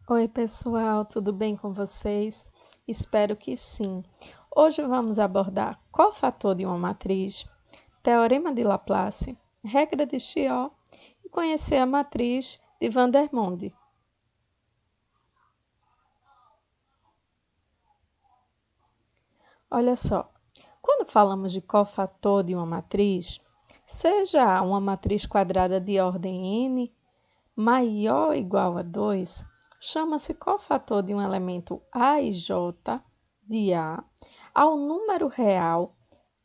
Oi, pessoal, tudo bem com vocês? Espero que sim. Hoje vamos abordar cofator de uma matriz, teorema de Laplace, regra de Chiot e conhecer a matriz de Vandermonde. Olha só, quando falamos de cofator de uma matriz, seja uma matriz quadrada de ordem n maior ou igual a 2, chama-se cofator de um elemento A e J de A ao número real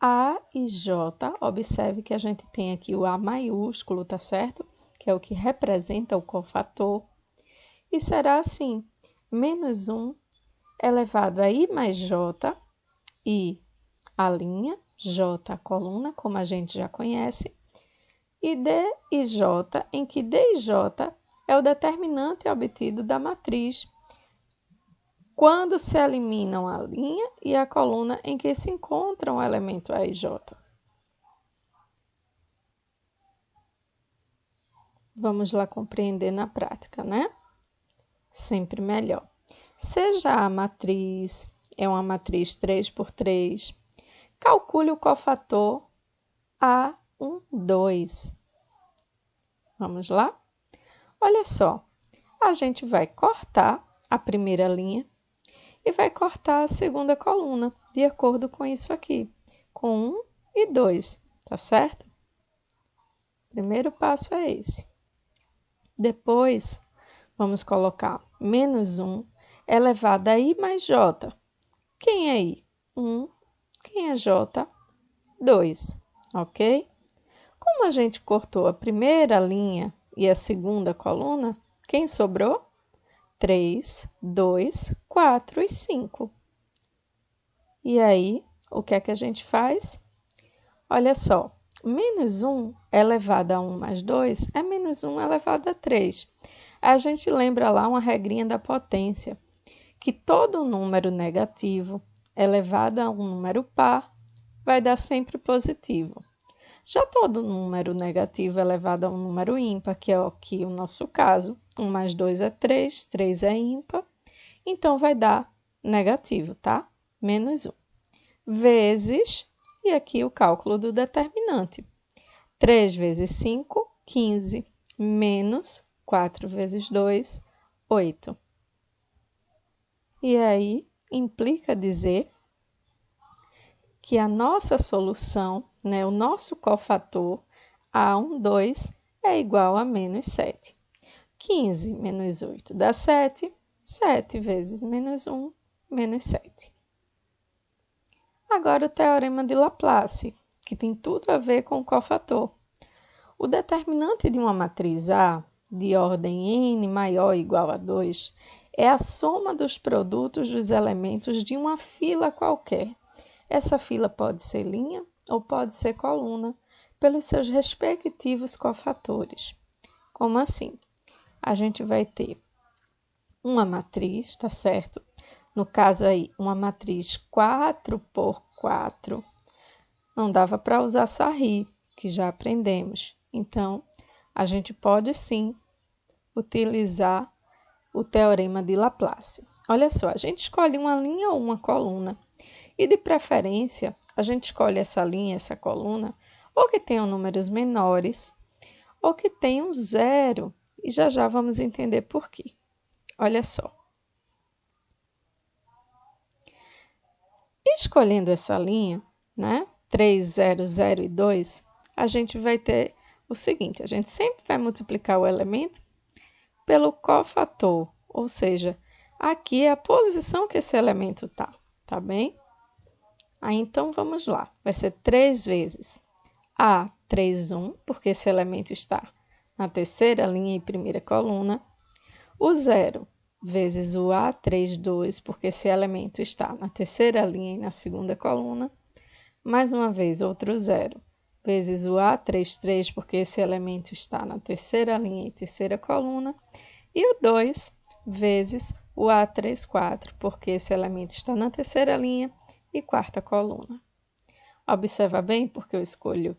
A e J. Observe que a gente tem aqui o A maiúsculo, tá certo? Que é o que representa o cofator. E será assim, menos 1 elevado a I mais J, I a linha, J a coluna, como a gente já conhece, e D e J, em que D e J é o determinante obtido da matriz quando se eliminam a linha e a coluna em que se encontra o elemento A e J. Vamos lá compreender na prática, né? Sempre melhor. Seja a matriz, é uma matriz 3 por 3, calcule o cofator A12. Vamos lá? Olha só, a gente vai cortar a primeira linha e vai cortar a segunda coluna, de acordo com isso aqui, com 1 e 2, tá certo? Primeiro passo é esse. Depois, vamos colocar menos 1 elevado a I mais J. Quem é I? 1. Quem é J? 2, ok? Como a gente cortou a primeira linha e a segunda coluna, quem sobrou? 3, 2, 4 e 5. E aí, o que é que a gente faz? Olha só, menos 1 elevado a 1 mais 2 é menos 1 elevado a 3. A gente lembra lá uma regrinha da potência, que todo número negativo elevado a um número par vai dar sempre positivo. Já todo número negativo elevado a um número ímpar, que é aqui o nosso caso, 1 mais 2 é 3, 3 é ímpar, então vai dar negativo, tá? Menos 1. Vezes, e aqui o cálculo do determinante. 3 vezes 5, 15, menos 4 vezes 2, 8. E aí, implica dizer que a nossa solução, né, o nosso cofator A12 é igual a menos 7. 15 menos 8 dá 7. 7 vezes menos 1, menos 7. Agora o teorema de Laplace, que tem tudo a ver com o cofator. O determinante de uma matriz A, de ordem n maior ou igual a 2, é a soma dos produtos dos elementos de uma fila qualquer. Essa fila pode ser linha ou pode ser coluna, pelos seus respectivos cofatores. Como assim? A gente vai ter uma matriz, tá certo? No caso aí, uma matriz 4 por 4. Não dava para usar Sarri, que já aprendemos. Então, a gente pode sim utilizar o teorema de Laplace. Olha só, a gente escolhe uma linha ou uma coluna. E de preferência, a gente escolhe essa linha, essa coluna, ou que tenham números menores, ou que tenham zero. E já já vamos entender por quê. Olha só. Escolhendo essa linha, né? 3, 0, 0 e 2, a gente vai ter o seguinte, a gente sempre vai multiplicar o elemento pelo cofator, ou seja, aqui é a posição que esse elemento está, tá bem? Aí, então, vamos lá. Vai ser 3 vezes A3, 1, porque esse elemento está na terceira linha e primeira coluna. O 0 vezes o A3, 2, porque esse elemento está na terceira linha e na segunda coluna. Mais uma vez, outro 0 vezes o A3, 3, porque esse elemento está na terceira linha e terceira coluna. E o 2 vezes o A3, 4, porque esse elemento está na terceira linha e quarta coluna. Observa bem porque eu escolho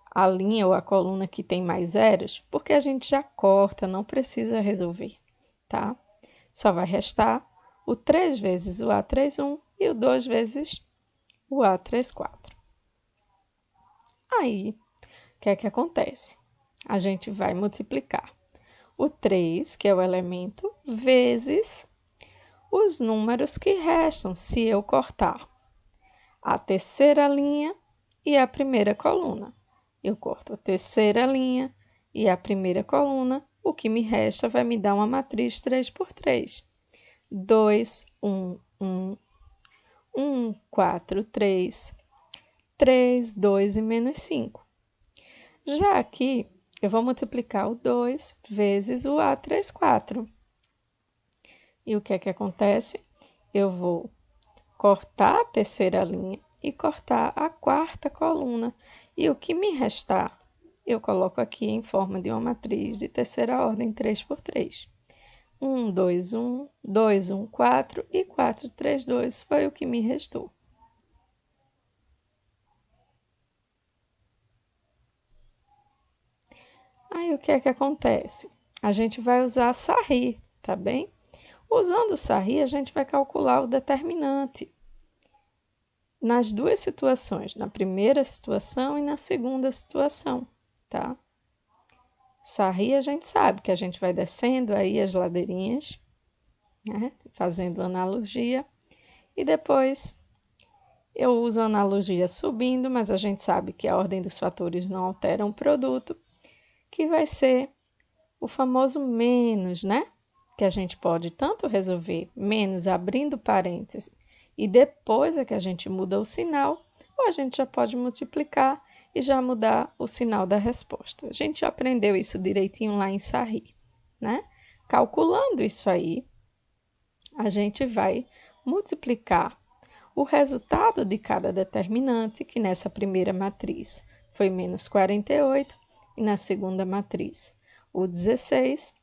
a linha ou a coluna que tem mais zeros, porque a gente já corta, não precisa resolver, tá? só vai restar o 3 vezes o A31 e o 2 vezes o A34. Aí, o que é que acontece? A gente vai multiplicar o 3, que é o elemento, vezes os números que restam, se eu cortar a terceira linha e a primeira coluna. Eu corto a terceira linha e a primeira coluna, o que me resta vai me dar uma matriz 3 por 3. 2, 1, 1, 1, 4, 3, 3, 2 e menos 5. Já aqui, eu vou multiplicar o 2 vezes o A34. E o que é que acontece? Eu vou cortar a terceira linha e cortar a quarta coluna. E o que me restar, eu coloco aqui em forma de uma matriz de terceira ordem 3 por 3. 1, 2, 1, 2, 1, 4 e 4, 3, 2 foi o que me restou. Aí o que é que acontece? A gente vai usar a Sarri, tá bem? Usando o Sarri, a gente vai calcular o determinante nas duas situações, na primeira situação e na segunda situação, tá? Sarri, a gente sabe que a gente vai descendo aí as ladeirinhas, né? Fazendo analogia, e depois eu uso a analogia subindo, mas a gente sabe que a ordem dos fatores não altera o produto, que vai ser o famoso menos, né? Que a gente pode tanto resolver menos abrindo parênteses e depois é que a gente muda o sinal, ou a gente já pode multiplicar e já mudar o sinal da resposta. A gente já aprendeu isso direitinho lá em Sarri, né? Calculando isso aí, a gente vai multiplicar o resultado de cada determinante, que nessa primeira matriz foi menos 48, e na segunda matriz o 16,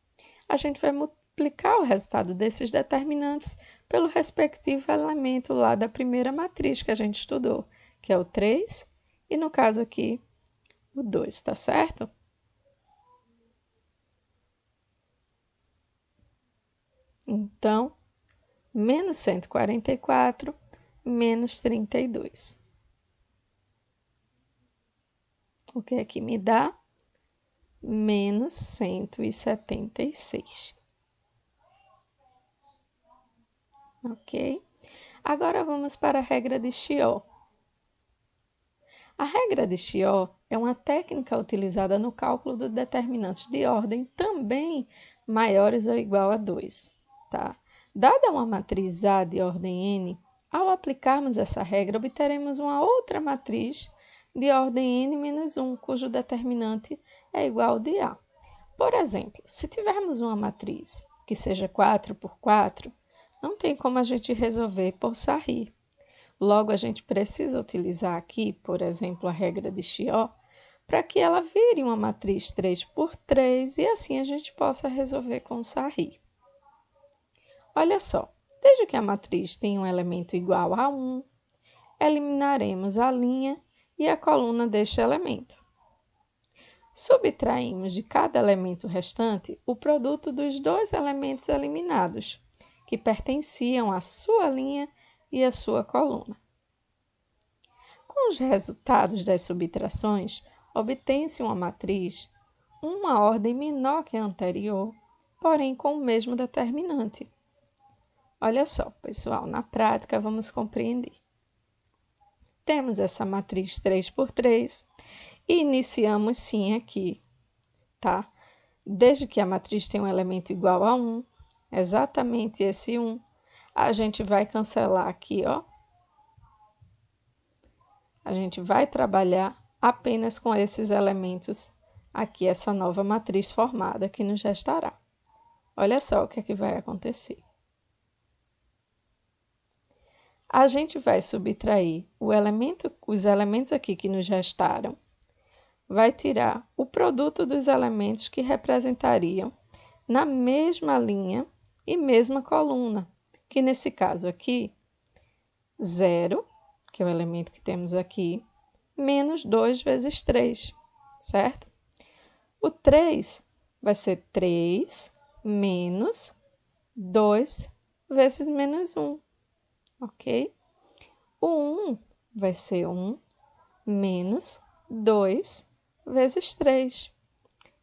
a gente vai multiplicar o resultado desses determinantes pelo respectivo elemento lá da primeira matriz que a gente estudou, que é o 3, e no caso aqui, o 2, tá certo? Então, menos 144, menos 32. O que é que me dá? Menos 176. Ok? Agora vamos para a regra de Chió. A regra de Chió é uma técnica utilizada no cálculo de determinantes de ordem também maiores ou igual a 2. Tá? Dada uma matriz A de ordem n, ao aplicarmos essa regra, obteremos uma outra matriz de ordem n menos 1, cujo determinante é igual de A. Por exemplo, se tivermos uma matriz que seja 4 por 4, não tem como a gente resolver por Sarri. Logo, a gente precisa utilizar aqui, por exemplo, a regra de Chió, para que ela vire uma matriz 3 por 3 e assim a gente possa resolver com Sarri. Olha só, desde que a matriz tenha um elemento igual a 1, eliminaremos a linha e a coluna deste elemento. Subtraímos de cada elemento restante o produto dos dois elementos eliminados, que pertenciam à sua linha e à sua coluna. Com os resultados das subtrações, obtém-se uma matriz, uma ordem menor que a anterior, porém com o mesmo determinante. Olha só, pessoal, na prática vamos compreender. Temos essa matriz 3 por 3 e iniciamos sim aqui, tá? Desde que a matriz tem um elemento igual a 1, exatamente esse 1, a gente vai cancelar aqui, ó. A gente vai trabalhar apenas com esses elementos aqui, essa nova matriz formada que nos restará. Olha só o que é que vai acontecer. A gente vai subtrair os elementos aqui que nos restaram, vai tirar o produto dos elementos que representariam na mesma linha e mesma coluna, que nesse caso aqui, 0, que é o elemento que temos aqui, menos 2 vezes 3, certo? O 3 vai ser 3 menos 2 vezes menos 1, ok? O 1 vai ser 1 menos 2 vezes 3.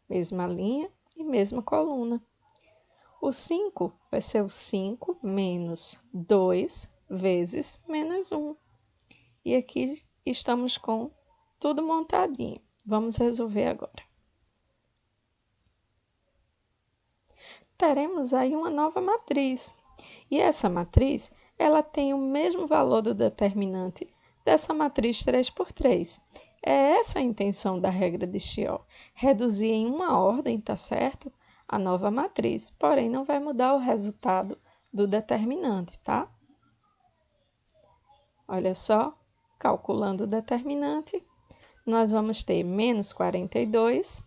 Mesma linha e mesma coluna. O 5 vai ser o 5 menos 2 vezes menos 1. E aqui estamos com tudo montadinho. Vamos resolver agora. Teremos aí uma nova matriz. E essa matriz, ela tem o mesmo valor do determinante dessa matriz 3 por 3. É essa a intenção da regra de Chiot, reduzir em uma ordem, tá certo? A nova matriz, porém não vai mudar o resultado do determinante, tá? Olha só, calculando o determinante, nós vamos ter menos 42,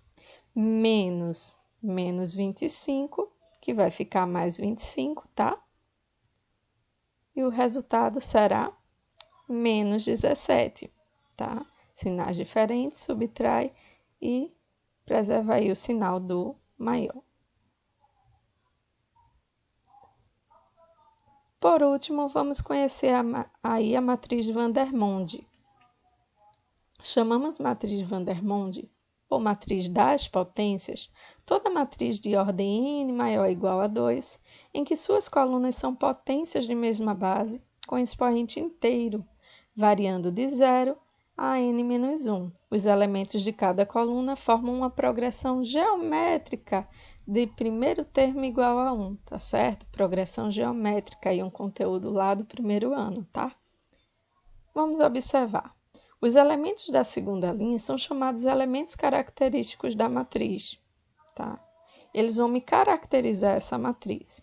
menos 25, que vai ficar mais 25, tá? E o resultado será menos 17, tá? Sinais diferentes, subtrai e preserva aí o sinal do maior. Por último, vamos conhecer aí a matriz de Vandermonde. Chamamos matriz de Vandermonde ou matriz das potências, toda matriz de ordem n maior ou igual a 2, em que suas colunas são potências de mesma base, com expoente inteiro, variando de 0 a n-1. Os elementos de cada coluna formam uma progressão geométrica de primeiro termo igual a 1, tá certo? Progressão geométrica e um conteúdo lá do primeiro ano, tá? Vamos observar. Os elementos da segunda linha são chamados elementos característicos da matriz, tá? Eles vão me caracterizar essa matriz.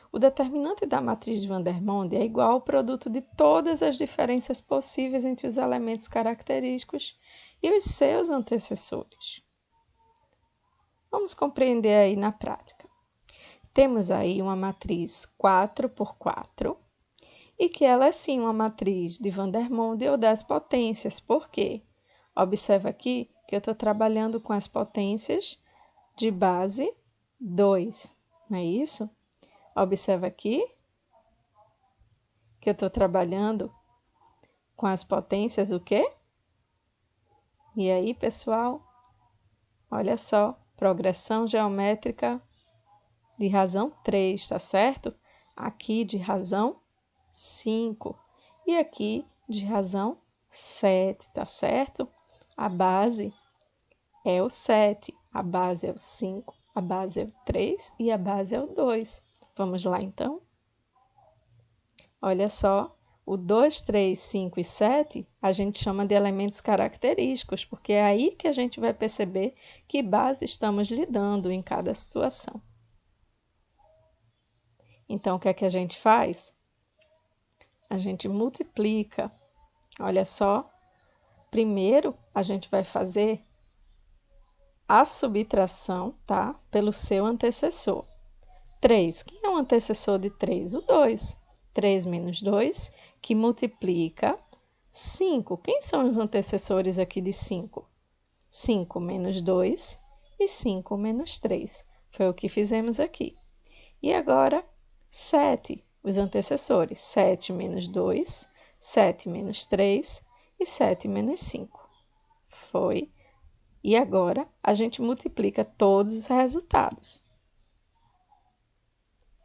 O determinante da matriz de Vandermonde é igual ao produto de todas as diferenças possíveis entre os elementos característicos e os seus antecessores. Vamos compreender aí na prática. Temos aí uma matriz 4 por 4, e que ela é sim uma matriz de Vandermonde ou das potências. Por quê? Observa aqui que eu estou trabalhando com as potências de base 2, não é isso? Observa aqui que eu estou trabalhando com as potências o quê? E aí, pessoal? Olha só, progressão geométrica de razão 3, tá certo? Aqui de razão 5 e aqui de razão 7, tá certo? A base é o 7, a base é o 5, a base é o 3 e a base é o 2. Vamos lá, então? Olha só, o 2, 3, 5 e 7 a gente chama de elementos característicos, porque é aí que a gente vai perceber que base estamos lidando em cada situação. Então, o que é que a gente faz? A gente multiplica. Olha só, primeiro a gente vai fazer a subtração, tá? Pelo seu antecessor. 3, quem é o antecessor de 3? O 2. 3 menos 2, que multiplica 5. Quem são os antecessores aqui de 5? 5 menos 2 e 5 menos 3. Foi o que fizemos aqui. E agora, 7. Os antecessores, 7 menos 2, 7 menos 3 e 7 menos 5. Foi. E agora, a gente multiplica todos os resultados.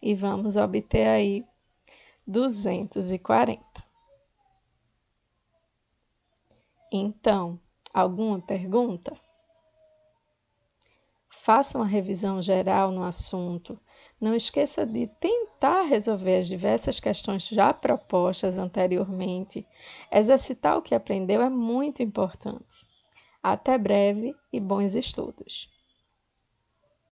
E vamos obter aí 240. Então, alguma pergunta? Faça uma revisão geral no assunto. Não esqueça de tentar resolver as diversas questões já propostas anteriormente. Exercitar o que aprendeu é muito importante. Até breve e bons estudos!